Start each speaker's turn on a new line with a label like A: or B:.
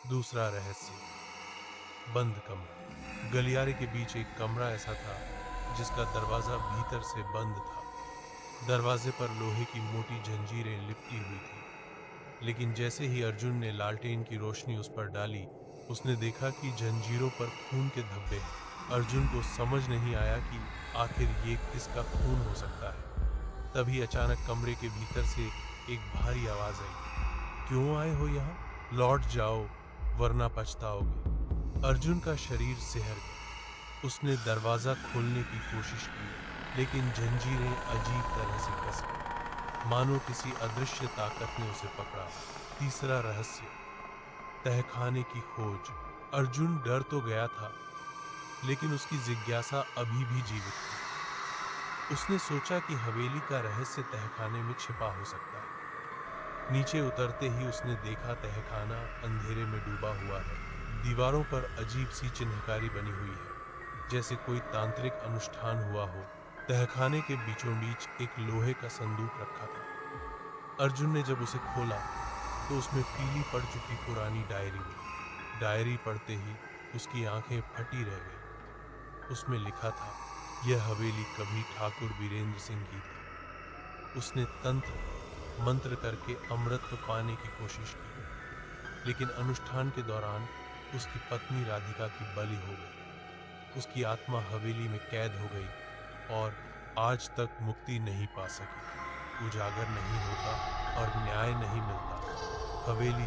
A: दूसरा रहस्य। बंद कमरा। गलियारे के बीच एक कमरा ऐसा था जिसका दरवाजा भीतर से बंद था। दरवाजे पर लोहे की मोटी जंजीरें लिपटी हुई थी, लेकिन जैसे ही अर्जुन ने लालटेन की रोशनी उस पर डाली, उसने देखा कि जंजीरों पर खून के धब्बे हैं। अर्जुन को समझ नहीं आया कि आखिर ये किसका खून हो सकता है। तभी अचानक कमरे के भीतर से एक भारी आवाज आई, क्यों आए हो यहाँ? लौट जाओ, वरना पछताओगे। अर्जुन का शरीर सिहर गया। उसने दरवाजा खोलने की कोशिश की, लेकिन जंजीरें अजीब तरह से कस गई, मानो किसी अदृश्य ताकत ने उसे पकड़ा। तीसरा रहस्य, तहखाने की खोज। अर्जुन डर तो गया था, लेकिन उसकी जिज्ञासा अभी भी जीवित थी। उसने सोचा कि हवेली का रहस्य तहखाने में छिपा हो सकता है। नीचे उतरते ही उसने देखा तहखाना अंधेरे में डूबा हुआ है। दीवारों पर अजीब सी चिन्हकारी बनी हुई है, जैसे कोई तांत्रिक अनुष्ठान हुआ हो। तहखाने के बीचों बीच एक लोहे का संदूक रखा था। अर्जुन ने जब उसे खोला तो उसमें पीली पड़ चुकी पुरानी डायरी मिली। डायरी पढ़ते ही उसकी आंखें फटी रह गईं। उसमें लिखा था, यह हवेली कभी ठाकुर वीरेंद्र सिंह की थी। उसने तंत्र मंत्र करके अमृत पाने की कोशिश की, लेकिन अनुष्ठान के दौरान उसकी पत्नी राधिका की बलि हो गई। उसकी आत्मा हवेली में कैद हो गई और आज तक मुक्ति नहीं पा सकी। उजागर नहीं होता और न्याय नहीं मिलता। हवेली